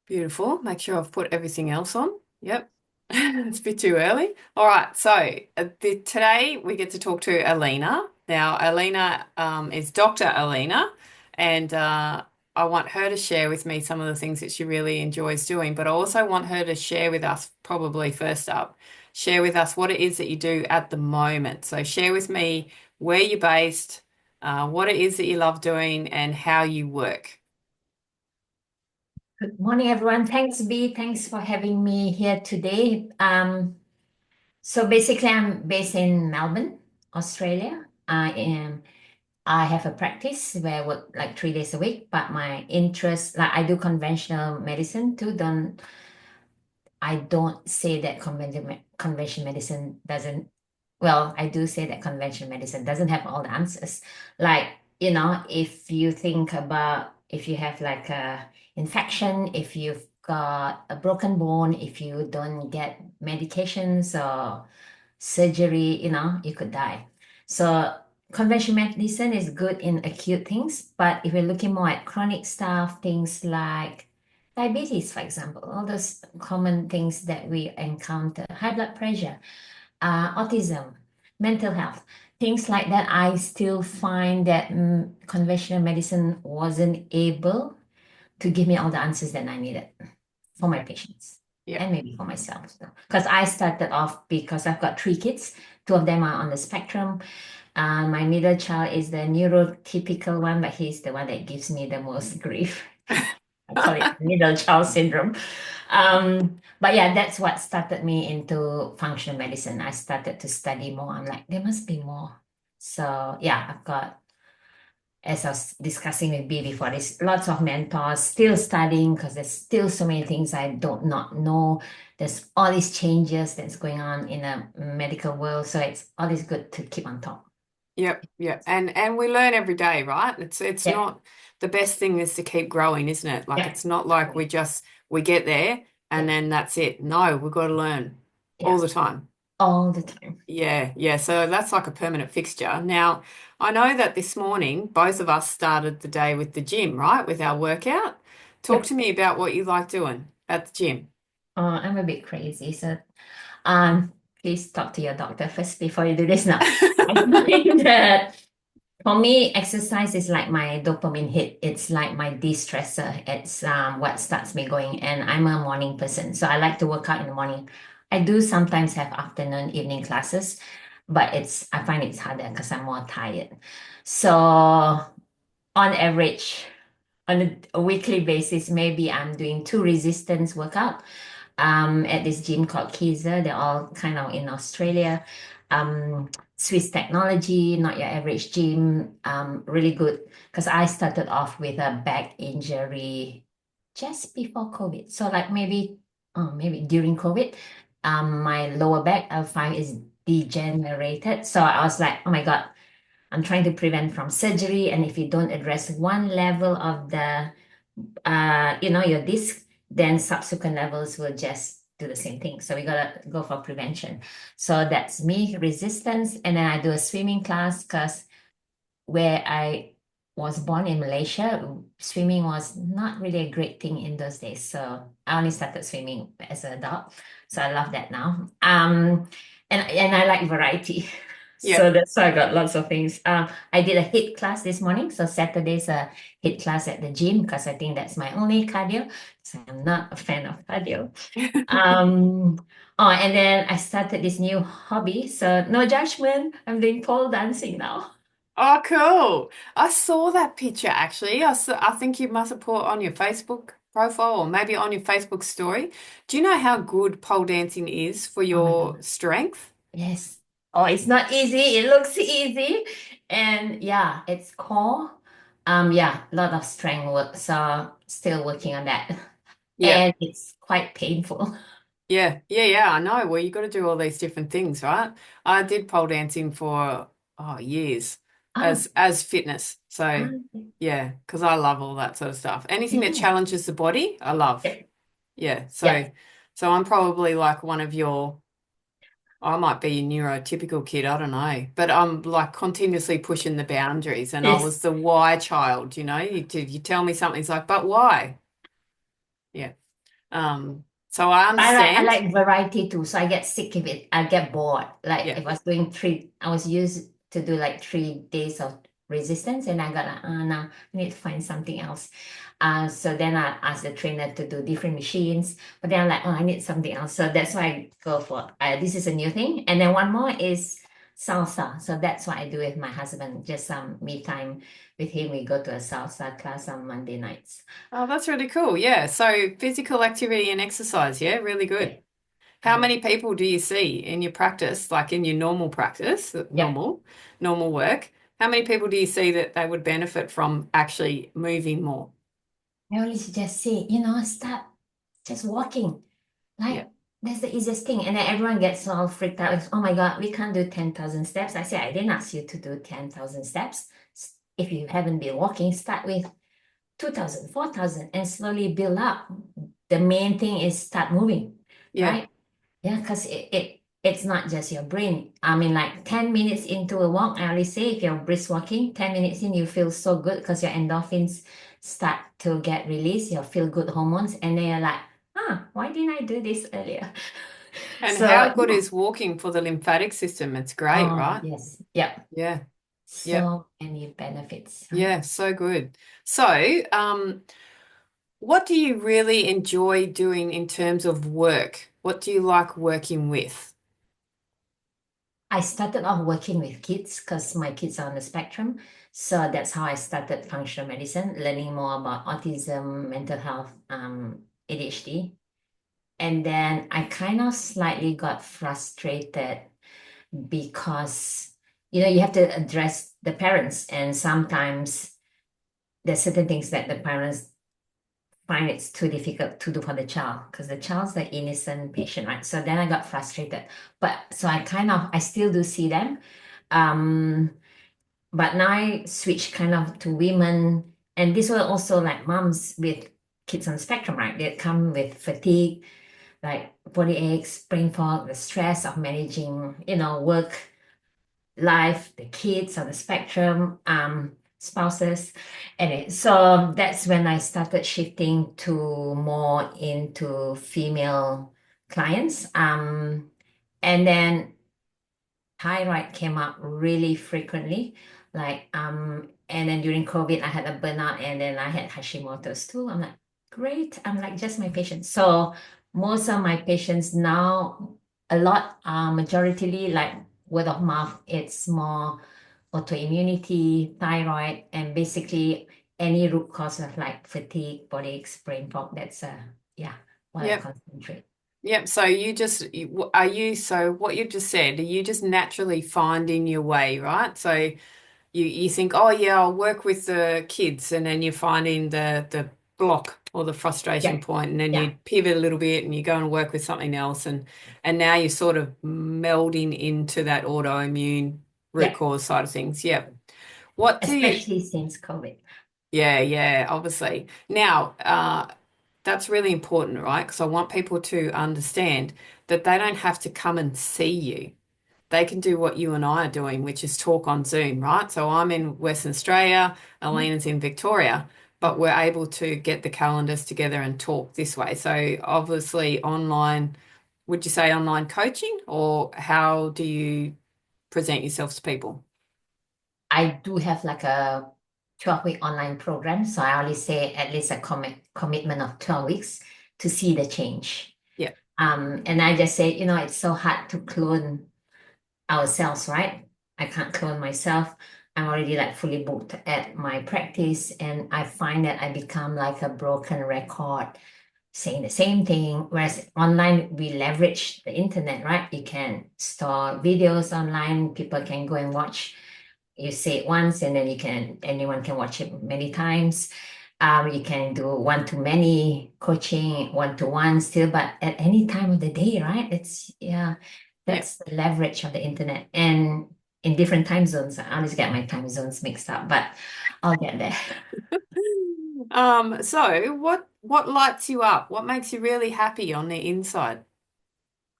Beautiful. Make sure I've put everything else on. Yep. It's a bit too early. All right. So today we get to talk to Ailina. Now, Ailina is Dr. Ailina, and I want her to share with me some of the things that she really enjoys doing. But I also want her to share with us, probably first up, share with us what it is that you do at the moment. So share with me where you're based, what it is that you love doing, and how you work. Good morning, everyone. Thanks, B. Thanks for having me here today. So basically, I'm based in Melbourne, Australia. I have a practice where I work like 3 days a week, but my interest, like I do conventional medicine too. I don't say that conventional medicine doesn't, well, I do say that conventional medicine doesn't have all the answers. Like, if you think about if you have like a infection, if you've got a broken bone, if you don't get medications or surgery, you could die. So conventional medicine is good in acute things, but if you're looking more at chronic stuff, things like diabetes, for example, all those common things that we encounter, high blood pressure, autism, mental health, things like that, I still find that conventional medicine wasn't able to give me all the answers that I needed for my Yeah. patients Yeah. and maybe for myself. Because I started off because I've got three kids, two of them are on the spectrum. My middle child is the neurotypical one, but he's the one that gives me the most grief. I call it middle child syndrome. But yeah, that's what started me into functional medicine. I started to study more. I'm like, there must be more. So yeah, I've got, as I was discussing with B before, there's lots of mentors still studying because there's still so many things I don't not know. There's all these changes that's going on in the medical world. So it's always good to keep on top. Yep, yep. And we learn every day, right? It's Yeah, not the best thing is to keep growing, isn't it? Like yeah, it's not like we get there and yeah, then that's it. No, we've got to learn all yeah, the time. all the time. Yeah, yeah. So that's like a permanent fixture. Now, I know that this morning both of us started the day with the gym, right? With our workout. Talk Yep. to me about what you like doing at the gym. I'm a bit crazy. So Um, please talk to your doctor first before you do this now. I find that for me, exercise is like my dopamine hit. It's like my de-stressor. It's what starts me going. And I'm a morning person, so I like to work out in the morning. I do sometimes have afternoon, evening classes, but I find it's harder because I'm more tired. So on average, on a weekly basis, maybe I'm doing two resistance workout at this gym called Kaiser. They're all kind of in Australia. Swiss technology, not your average gym. Really good because I started off with a back injury just before COVID. So like maybe during COVID, my lower back L5 is degenerated. So I was like, oh my God, I'm trying to prevent from surgery. And if you don't address one level of your disc, then subsequent levels will just do the same thing. So we gotta go for prevention. So that's me, resistance, and then I do a swimming class because where I was born in Malaysia, swimming was not really a great thing in those days. So I only started swimming as an adult. So I love that now. And I like variety. Yeah. So that's why I got lots of things. I did a HIIT class this morning. So Saturday's a HIIT class at the gym because I think that's my only cardio. So I'm not a fan of cardio. Um, and then I started this new hobby. So no judgment. I'm doing pole dancing now. Oh, cool. I saw that picture actually. I think you must have put on your Facebook profile or maybe on your Facebook story. Do you know how good pole dancing is for Oh my your God. strength? Yes. Oh, it's not easy. It looks easy. And yeah, it's core. Yeah, a lot of strength work. So still working on that. Yeah. And it's quite painful. Yeah. Yeah, yeah, I know. Well, you got to do all these different things, right? I did pole dancing for years Ah, as fitness. So, ah, yeah, because I love all that sort of stuff. Anything that yeah. challenges the body, I love. Yep. Yeah. Yep. So I'm probably like one of your I might be a neurotypical kid, I don't know. But I'm like continuously pushing the boundaries. And I Yes. was the why child, you know. You tell me something, it's like, but why? Yeah. So I I understand. like variety too, so I get sick of it. I get bored. Like Yeah. if I was doing three, I was used to do like 3 days of resistance, and I got like, no, I need to find something else. So then I asked the trainer to do different machines, but then I'm like, oh, I need something else. So that's why I go for this is a new thing. And then one more is salsa. So that's what I do with my husband. Just some me time with him. We go to a salsa class on Monday nights. Oh, that's really cool. Yeah. So physical activity and exercise. Yeah, really Yeah. good. How Yeah. many people do you see in your practice, like in your normal practice, Yep. normal work? How many people do you see that they would benefit from actually moving more? I always just say, start just walking. Yeah. Like that's the easiest thing. And then everyone gets all freaked out. It's, oh my God, we can't do 10,000 steps. I say, I didn't ask you to do 10,000 steps. If you haven't been walking, start with 2,000, 4,000, and slowly build up. The main thing is start moving, Yeah. right? Yeah, because it's not just your brain. I mean, like 10 minutes into a walk, I always say if you're brisk walking, 10 minutes in, you feel so good because your endorphins start to get released, your feel good hormones, and then you're like, why didn't I do this earlier? And So, how good yeah. is walking for the lymphatic system? It's great, Oh, right? yes. Yep. Yeah. Yep. So many benefits, right? Yeah. So good. So, what do you really enjoy doing in terms of work? What do you like working with? I started off working with kids because my kids are on the spectrum. So that's how I started functional medicine, learning more about autism, mental health, ADHD. And then I kind of slightly got frustrated because, you have to address the parents, and sometimes there's certain things that the parents find it's too difficult to do for the child because the child's the innocent patient, right? So then I got frustrated. But so I still do see them. Um, but now I switch kind of to women, and these were also like moms with kids on the spectrum, right? They come with fatigue, like body aches, brain fog, the stress of managing, work, life, the kids on the spectrum, spouses. Anyway, so that's when I started shifting to more into female clients. And then thyroid came up really frequently. And then during COVID, I had a burnout and then I had Hashimoto's too. I'm like, great. I'm like, just my patients. So most of my patients now, a lot majoritarily like word of mouth, it's more autoimmunity, thyroid, and basically any root cause of like fatigue, body aches, brain fog. That's yeah, what I Yep. concentrate. Yep. So are you, so what you've just said, are you just naturally finding your way, right? So you think, oh yeah, I'll work with the kids, and then you're finding the block or the frustration Yeah, point, and then yeah, you pivot a little bit and you go and work with something else, and now you're sort of melding into that autoimmune root yeah. cause side of things. Yep. What do you, Especially since COVID. yeah, yeah, obviously. Now, that's really important, right? Because I want people to understand that they don't have to come and see you. They can do what you and I are doing, which is talk on Zoom, right? So I'm in Western Australia, Mm, Alina's in Victoria, but we're able to get the calendars together and talk this way. So obviously online, would you say online coaching, or how do you present yourself to people? I do have like a 12-week online program. So I always say at least a commitment of 12 weeks to see the change. Yeah, And I just say, it's so hard to clone ourselves, right? I can't clone myself. I'm already like fully booked at my practice, and I find that I become like a broken record saying the same thing. Whereas online, we leverage the internet, right? You can store videos online, people can go and watch. You say it once, and then anyone can watch it many times. You can do one-to-many coaching, one-to-one still, but at any time of the day, right? Yeah, yeah. that's the leverage of the internet. And in different time zones, I always get my time zones mixed up, but I'll get there. So what lights you up? What makes you really happy on the inside?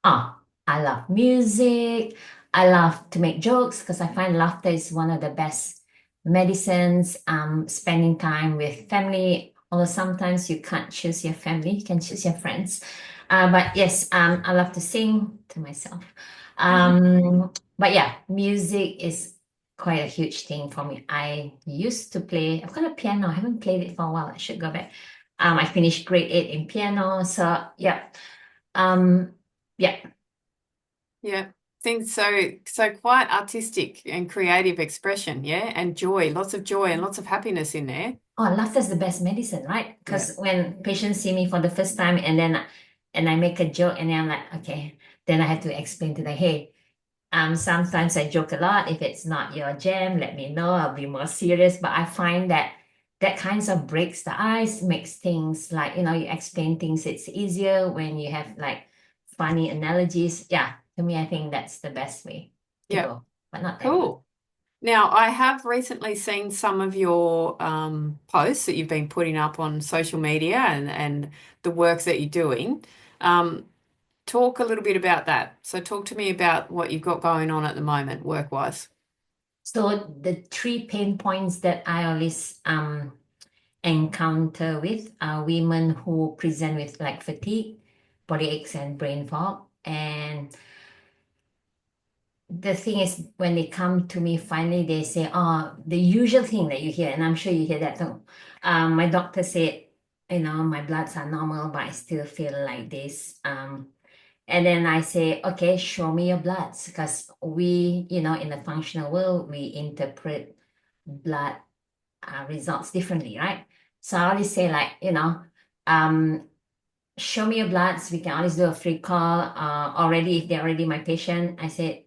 Oh, I love music. I love to make jokes because I find laughter is one of the best medicines. Spending time with family Although sometimes you can't choose your family, you can choose your friends. But yes, I love to sing to myself. But yeah, music is quite a huge thing for me. I used to play, I've got a piano, I haven't played it for a while. I should go back. I finished grade 8 in piano. So yeah. Um, yeah. Yeah. Things so quite artistic and creative expression, yeah, and joy, lots of joy and lots of happiness in there. Oh, laughter is the best medicine, right? Yeah. Because when patients see me for the first time and I make a joke and then I'm like, okay, then I have to explain to them, hey, sometimes I joke a lot. If it's not your jam, let me know. I'll be more serious. But I find that that kinds of breaks the ice, makes things like, you explain things, it's easier when you have like funny analogies. Yeah, to me, I think that's the best way to Yeah. go, but not everyone. Cool. Now, I have recently seen some of your posts that you've been putting up on social media and the work that you're doing. Um, Talk a little bit about that. So, talk to me about what you've got going on at the moment, work-wise. So the three pain points that I always encounter with are women who present with like fatigue, body aches, and brain fog. And the thing is, when they come to me, finally they say, "Oh, the usual thing that you hear," and I'm sure you hear that too. My doctor said, my bloods are normal, but I still feel like this. And then I say, okay, show me your bloods, because we, in the functional world, we interpret blood results differently, right? So I always say, like, um, show me your bloods. We can always do a free call. Already, if they're already my patient, I said,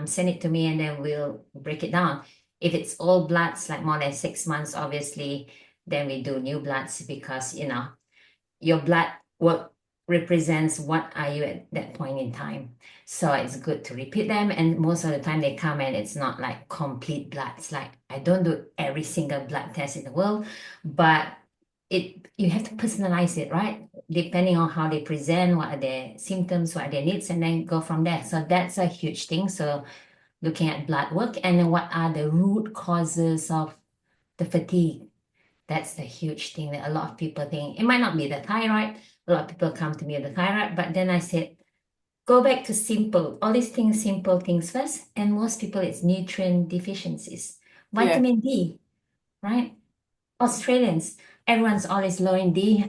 send it to me and then we'll break it down. If it's all bloods, like more than 6 months, obviously, then we do new bloods because, your blood work represents what are you at that point in time. So it's good to repeat them. And most of the time they come and it's not like complete bloods. Like I don't do every single blood test in the world, but you have to personalize it, right? Depending on how they present, what are their symptoms, what are their needs, and then go from there. So that's a huge thing. So looking at blood work and then what are the root causes of the fatigue. That's the huge thing that a lot of people think. It might not be the thyroid. A lot of people come to me with the thyroid, but then I said, go back to simple, all these things, simple things first. And most people, it's nutrient deficiencies. Yeah. Vitamin D, right? Australians, everyone's always low in D,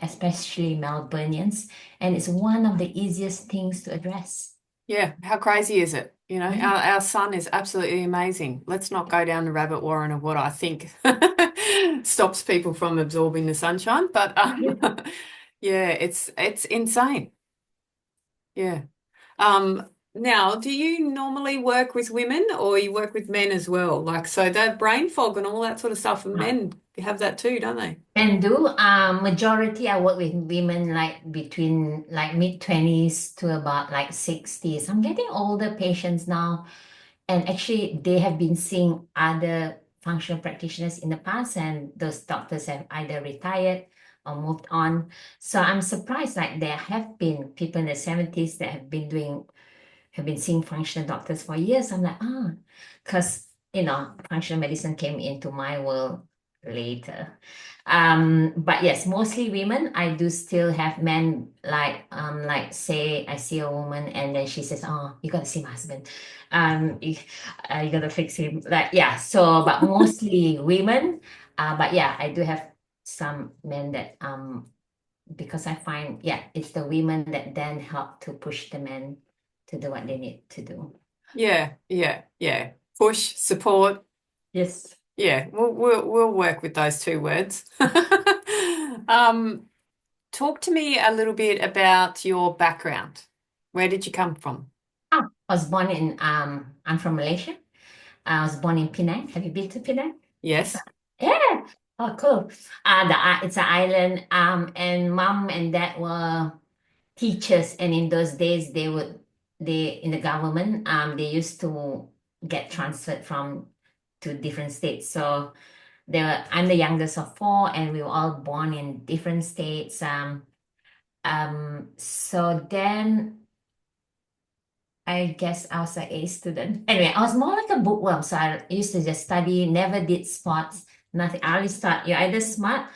especially Melburnians. And it's one of the easiest things to address. Yeah, how crazy is it? You know, Yeah. our sun is absolutely amazing. Let's not go down the rabbit warren of what I think stops people from absorbing the sunshine. But yeah, it's insane. Yeah. Now, do you normally work with women or you work with men as well? Like, so that brain fog and all that sort of stuff, and men have that too, don't they? And do majority I work with women like between like mid-20s to about like 60s. I'm getting older patients now, and actually they have been seeing other functional practitioners in the past, and those doctors have either retired or moved on. So I'm surprised like there have been people in the 70s that have been seeing functional doctors for years. I'm like, because functional medicine came into my world later. But yes, mostly women. I do still have men like say I see a woman and then she says, "Oh, you gotta see my husband. You gotta fix him." Like yeah. So, but mostly women. But yeah, I do have some men that because I find, yeah, it's the women that then help to push the men to do what they need to do. Yeah, yeah, yeah. Push, support. Yes. Yeah, we'll work with those two words. Talk to me a little bit about your background. Where did you come from? I was born in I'm from Malaysia. I was born in Penang. Have you been to Penang? Yes. Yeah. Oh, cool. It's an island. And mom and dad were teachers, and in those days they in the government they used to get transferred from to different states. So I'm the youngest of four, and we were all born in different states. So then I guess I was an A student. Anyway, I was more like a bookworm. So I used to just study, never did sports, nothing. I always thought you're either smart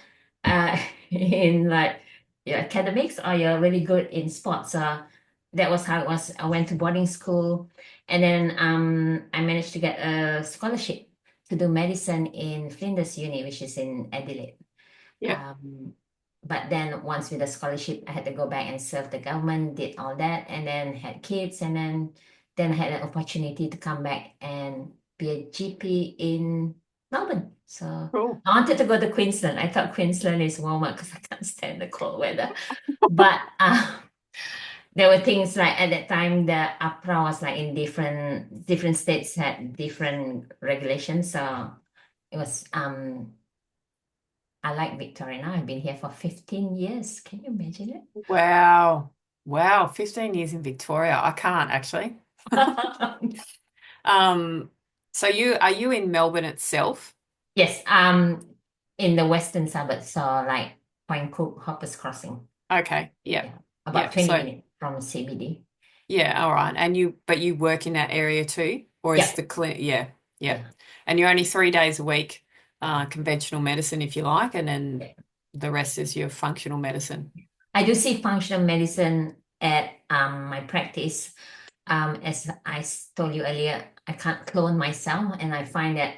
in like your academics or you're really good in sports. That was how it was. I went to boarding school and then I managed to get a scholarship to do medicine in Flinders Uni, which is in Adelaide. Yeah. Um, but then once with the scholarship, I had to go back and serve the government, did all that, and then had kids, and then I had an opportunity to come back and be a GP in Melbourne. So Cool. I wanted to go to Queensland. I thought Queensland is warmer because I can't stand the cold weather. But there were things like at that time the APRA was like in different states had different regulations. So it was I like Victoria now. I've been here for 15 years. Can you imagine it? Wow. Wow. 15 years in Victoria. I can't actually. Um, so are you in Melbourne itself? Yes, in the western suburbs, so like Point Cook, Hoppers Crossing. Okay. Yep. Yeah, about Yep. 20 So minutes from CBD. yeah, all right. And but you work in that area too? Or is Yeah, the clinic? Yeah. Yep. yeah, And you're only 3 days a week, yeah, conventional medicine if you like, and then yeah. the rest is your functional medicine. I do see functional medicine at my practice. As told you earlier, I can't clone myself, and I find that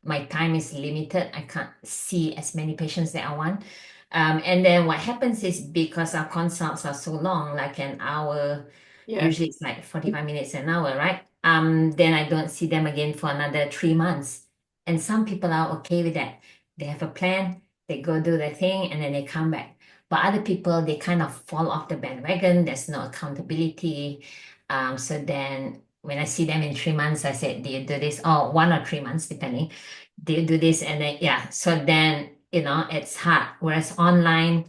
my time is limited. I can't see as many patients that I want. And then what happens is because our consults are so long, like an hour, Yeah. usually it's like 45 minutes an hour, right? Then I don't see them again for another 3 months. And some people are okay with that. They have a plan, they go do their thing, and then they come back. But other people, they kind of fall off the bandwagon. There's no accountability. So then when I see them in 3 months, I said, do you do this? Oh, 1 or 3 months, depending. Do you do this? And then, yeah. So then, it's hard. Whereas online,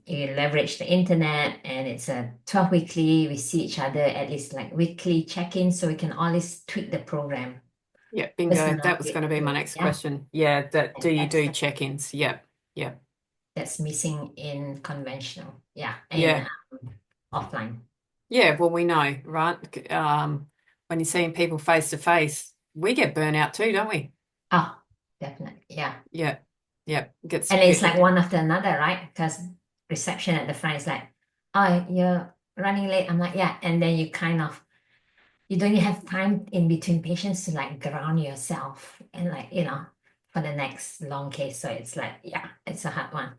you leverage the internet and it's a 12 weekly. We see each other at least like weekly check-in so we can always tweak the program. Yeah, bingo. Personal, That was going to be my next yeah. question. Yeah, that do And you that's do check-ins? Yep. Yep. that's missing in conventional. Yeah. In Yeah. offline. Yeah, well, we know, right? When you're seeing people face to face, we get burnout too, don't we? Oh, definitely. Yeah. Yeah. Yeah. Gets And it's like get one after another, right? Because reception at the front is like, oh, you're running late. I'm like, yeah. And then you don't even have time in between patients to like ground yourself and like, for the next long case. So it's like, yeah, it's a hard one.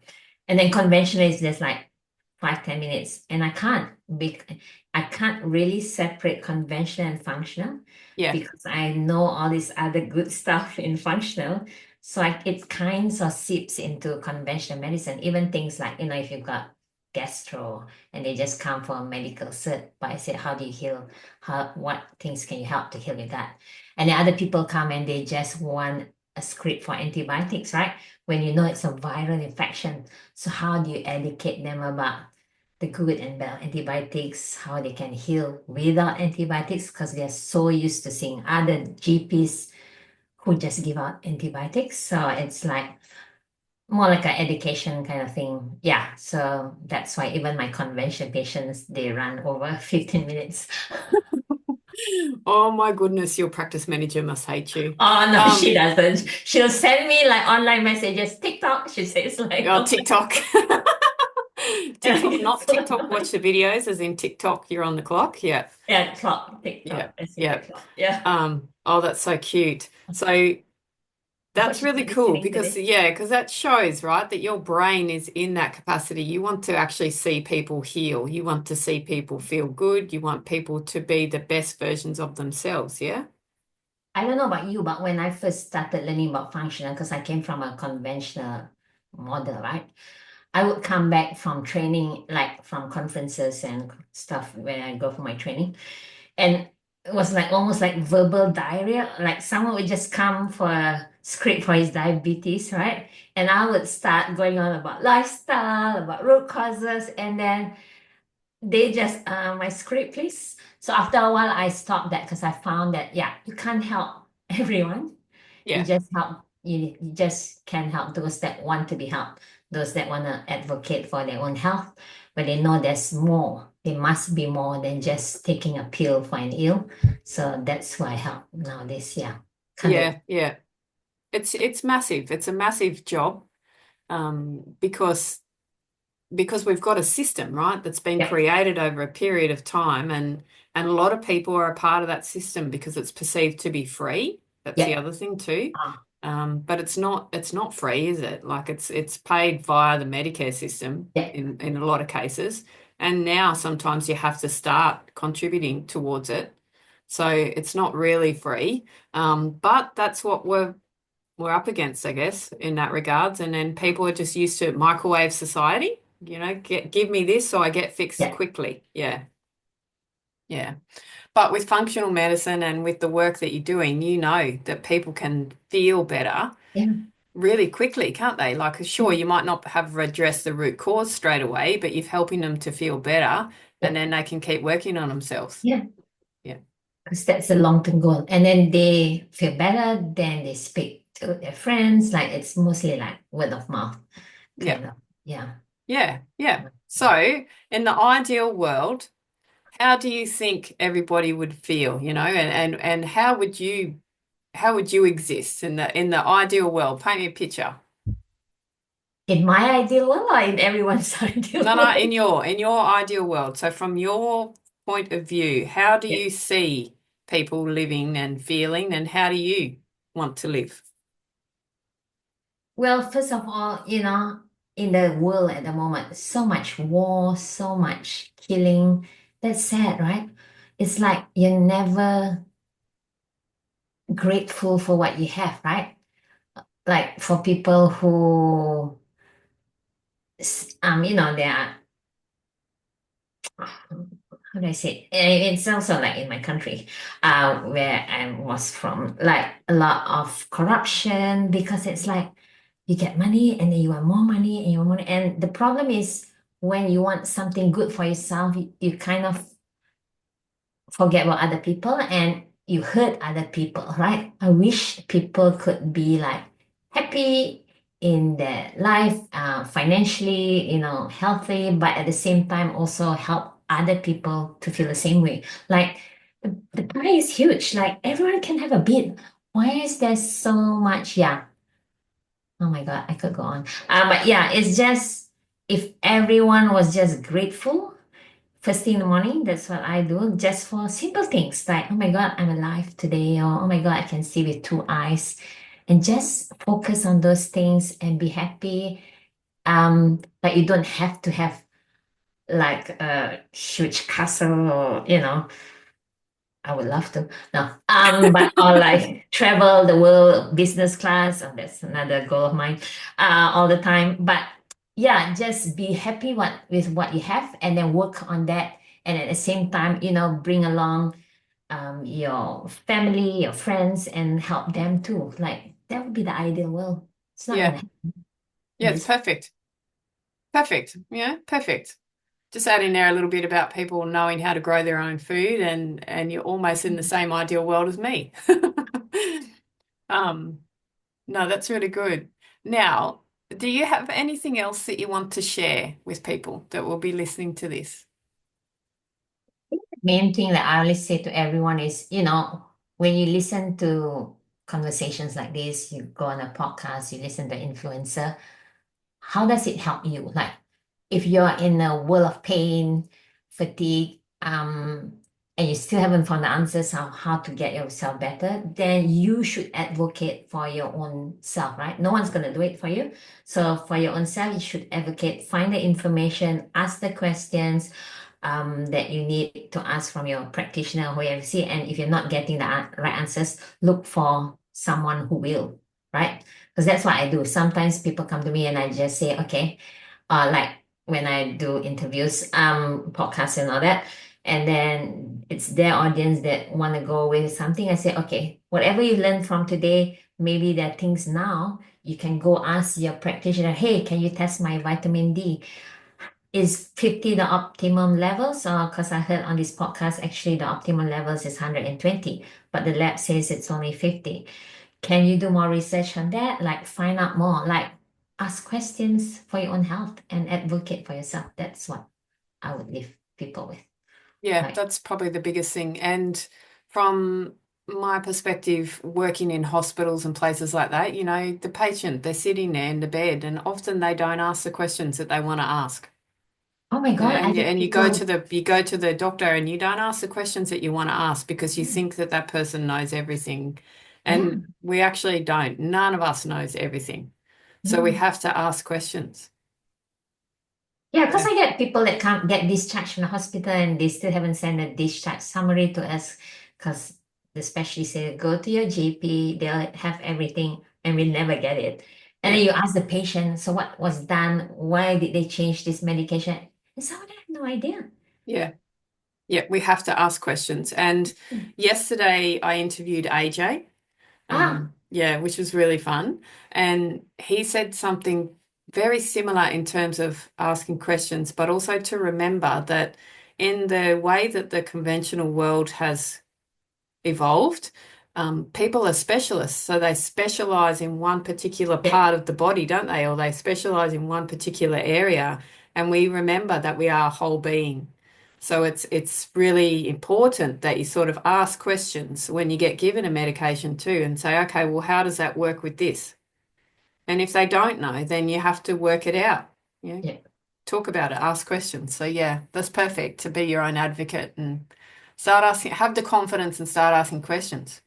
And then conventional is just like 5, 10 minutes. And I can't really separate conventional and functional yeah. because I know all this other good stuff in functional. So it kinds of seeps into conventional medicine, even things like, if you've got gastro and they just come for a medical cert. But I said, how do you heal? What things can you help to heal with that? And then other people come and they just want a script for antibiotics, right? When you know it's a viral infection. So how do you educate them about the good and bad antibiotics, how they can heal without antibiotics? Because they're so used to seeing other GPs who just give out antibiotics. So it's like more like an education kind of thing. Yeah. So that's why even my convention patients, they run over 15 minutes. Oh my goodness, your practice manager must hate you. Oh no, she Um, doesn't. She'll send me like online messages, TikTok, she says like, oh, I'm like, TikTok. and I TikTok, get not so TikTok, watch annoyed. the videos, as in TikTok, you're on the clock. Yeah. Yeah, clock, Yeah. TikTok, I say the Yeah. clock. Yeah. Oh, that's so cute. So I hope that's she's really cool listening to because, this. yeah, because that shows, right, that your brain is in that capacity. You want to actually see people heal. You want to see people feel good. You want people to be the best versions of themselves. Yeah. I don't know about you, but when I first started learning about functional, because I came from a conventional model, right? I would come back from training, like from conferences and stuff when I go for my training. And it was like almost like verbal diarrhea. Like someone would just come for a script for his diabetes, right? And I would start going on about lifestyle, about root causes, and then they just my script, please. So after a while, I stopped that because I found that yeah, you can't help everyone. You Yeah. just help you just can help those that want to be helped, those that want to advocate for their own health, but they know there's more. There must be more than just taking a pill for an ill. So that's why I help nowadays. Yeah, can't do it. Yeah. Yeah. It's massive. It's a massive job. because we've got a system, right, that's been Yeah. created over a period of time, and a lot of people are a part of that system because it's perceived to be free. That's the Yeah. other thing too. Ah, But it's not free, is it? Like it's paid via the Medicare system yeah. in a lot of cases. And now sometimes you have to start contributing towards it. So it's not really free. But that's what we're up against, I guess, in that regards. And then people are just used to microwave society, give me this so I get fixed Yeah. quickly. Yeah, yeah. But with functional medicine and with the work that you're doing, you know that people can feel better Yeah. really quickly, can't they? Like, Yeah. sure, you might not have addressed the root cause straight away, but you're helping them to feel better and Yeah. then they can keep working on themselves. Yeah. Yeah. Because that's the long-term goal. And then they feel better, then they speak to their friends. Like it's mostly like word of mouth, Yeah. kind of. Yeah. Yeah. Yeah. So, in the ideal world, how do you think everybody would feel, and how would you exist in the ideal world? Paint me a picture. In my ideal world or in everyone's ideal No, no, in world? your ideal world. So from your point of view, how do Yeah. you see people living and feeling, and how do you want to live? Well, first of all, in the world at the moment, so much war, so much killing. That's sad, right? It's like you're never grateful for what you have, right? Like for people who, they are, how do I say it? It's also like in my country, where I was from, like a lot of corruption because it's like you get money and then you want more money and you want money. And the problem is when you want something good for yourself, you kind of forget about other people and you hurt other people, right? I wish people could be like happy in their life, financially, healthy, but at the same time also help other people to feel the same way. Like the pie is huge, like everyone can have a bit. Why is there so much? Yeah. Oh my God, I could go on. But yeah, it's just if everyone was just grateful first thing in the morning, that's what I do, just for simple things like, oh my God, I'm alive today, or oh my God, I can see with two eyes, and just focus on those things and be happy. Like you don't have to have like a huge castle or I would love to. No, but or like travel the world business class. Oh, that's another goal of mine. All the time. But yeah, just be happy with what you have, and then work on that. And at the same time, bring along your family, your friends, and help them too. Like that would be the ideal world. It's not gonna Yeah. happen in Yeah, it's this. perfect. Perfect. Yeah, perfect. Just add in there a little bit about people knowing how to grow their own food, and you're almost in the same ideal world as me. Um, no, that's really good. Now, do you have anything else that you want to share with people that will be listening to this? Main thing that I always say to everyone is, when you listen to conversations like this, you go on a podcast, you listen to influencer, how does it help you? Like if you're in a world of pain, fatigue, and you still haven't found the answers on how to get yourself better, then you should advocate for your own self, right? No one's gonna do it for you. So for your own self, you should advocate, find the information, ask the questions that you need to ask from your practitioner, whoever you see. And if you're not getting the right answers, look for someone who will, right? Because that's what I do. Sometimes people come to me and I just say, okay, like when I do interviews, podcasts and all that, and then it's their audience that want to go with something. I say, okay, whatever you learned from today, maybe there are things now you can go ask your practitioner, hey, can you test my vitamin D? Is 50 the optimum levels? Because I heard on this podcast, actually the optimum levels is 120, but the lab says it's only 50. Can you do more research on that? Like find out more, like ask questions for your own health and advocate for yourself. That's what I would leave people with. Yeah, Like, that's probably the biggest thing. And from my perspective working in hospitals and places like that, the patient, they're sitting there in the bed and often they don't ask the questions that they want to ask. Oh my God, I think And people, you go to the doctor and you don't ask the questions that you want to ask because you think that that person knows everything. yeah, And we actually don't. None of us knows everything. So we no. have to ask questions. Yeah, because Yeah. I get people that can't get discharged from the hospital and they still haven't sent a discharge summary to us because the specialist said, go to your GP, they'll have everything and we'll never get it. And then Yeah. you ask the patient, so what was done? Why did they change this medication? And someone had no idea. Yeah. Yeah. We have to ask questions. And Hmm. yesterday I interviewed AJ. Ah, Yeah, which was really fun. And he said something very similar in terms of asking questions, but also to remember that in the way that the conventional world has evolved, people are specialists. So they specialize in one particular yeah, part of the body, don't they? Or they specialize in one particular area. And we remember that we are a whole being. So it's really important that you sort of ask questions when you get given a medication too and say, okay, well, how does that work with this? And if they don't know, then you have to work it out. You know, yeah. talk about it, ask questions. So yeah, that's perfect to be your own advocate and start asking, have the confidence and start asking questions.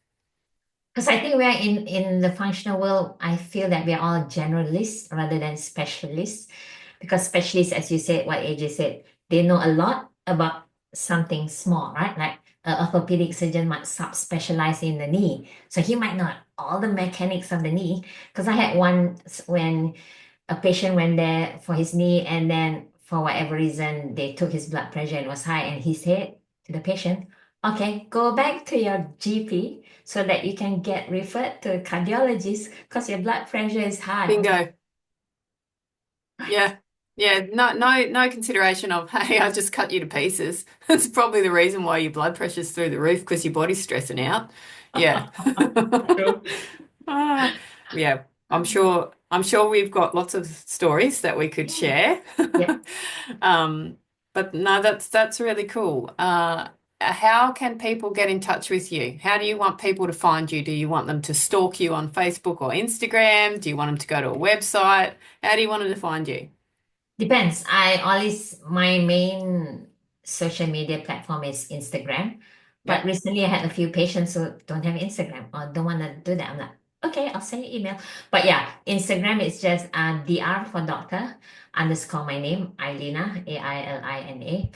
Because I think we are in the functional world, I feel that we are all generalists rather than specialists. Because specialists, as you said, what AJ said, they know a lot about something small, right? Like an orthopedic surgeon might subspecialize in the knee. So he might know all the mechanics of the knee. Because I had one when a patient went there for his knee and then for whatever reason they took his blood pressure and it was high and he said to the patient, okay, go back to your GP so that you can get referred to a cardiologist because your blood pressure is high. I was like, Bingo. Yeah. Yeah. No consideration of, hey, I just cut you to pieces. That's probably the reason why your blood pressure's through the roof because your body's stressing out. Yeah. true. Ah, yeah. I'm sure we've got lots of stories that we could Yeah. share. Yep. Um, but no, that's really cool. How can people get in touch with you? How do you want people to find you? Do you want them to stalk you on Facebook or Instagram? Do you want them to go to a website? How do you want them to find you? Depends. My main social media platform is Instagram. But Yep, recently I had a few patients who don't have Instagram or don't want to do that. I'm like, okay, I'll send you email. But yeah, Instagram is just DR for doctor underscore my name, Ailina, Ailina.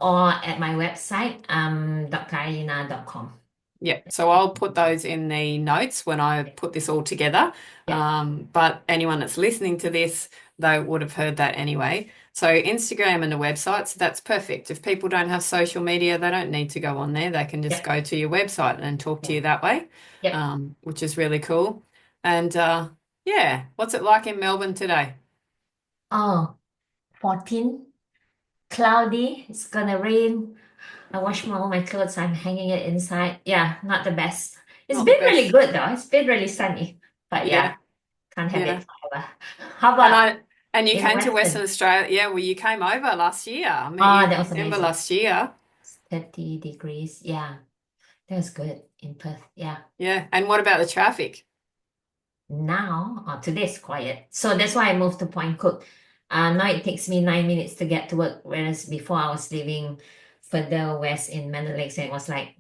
Or at my website, drailina.com. yep. So I'll put those in the notes when I put this all together. Yeah, But anyone that's listening to this, they would have heard that anyway. So Instagram and the website, so that's perfect. If people don't have social media, they don't need to go on there. They can just yeah, go to your website and talk to yeah. you that way, Yep. which is really cool. And yeah, what's it like in Melbourne today? Oh, 14, cloudy. It's gonna rain. I wash all my clothes. I'm hanging it inside. Yeah, not the best. It's Not the been really best. good though. It's been really sunny. But yeah, Yeah, can't have yeah. it forever. How And about you in came to Western Western? Australia. Yeah, well, you came over last year. I met you Oh, in that was December amazing. last year. 30 degrees. Yeah, that was good in Perth. Yeah. Yeah. And what about the traffic? Now, today's quiet. So that's why I moved to Point Cook. Now it takes me 9 minutes to get to work, whereas before I was living further west in Manor Lakes and it was like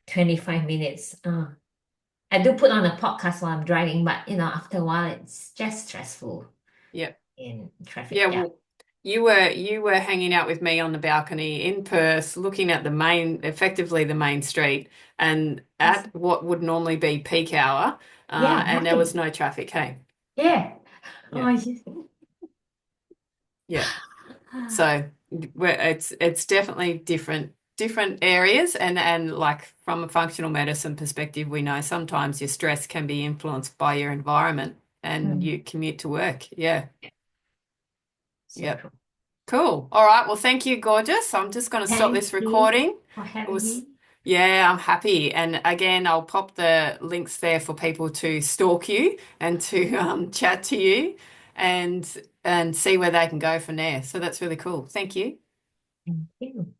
25 minutes. I do put on a podcast while I'm driving, but after a while, it's just stressful Yeah. in traffic. Yeah, Yeah. well, you were hanging out with me on the balcony in Perth, looking at the effectively the main street, and Yes. at what would normally be peak hour, Yeah, and there was nothing. no traffic. Hey, Yeah. Oh, yeah, yeah. So it's definitely different areas, and like from a functional medicine perspective, we know sometimes your stress can be influenced by your environment and mm, you commute to work. Yeah, so yeah. true. Cool. All right. Well, thank you, gorgeous. I'm just going to stop Thank this you recording. for It having was, me. yeah, I'm happy. And again, I'll pop the links there for people to stalk you and to chat to you and see where they can go from there. So that's really cool. Thank you. Thank you.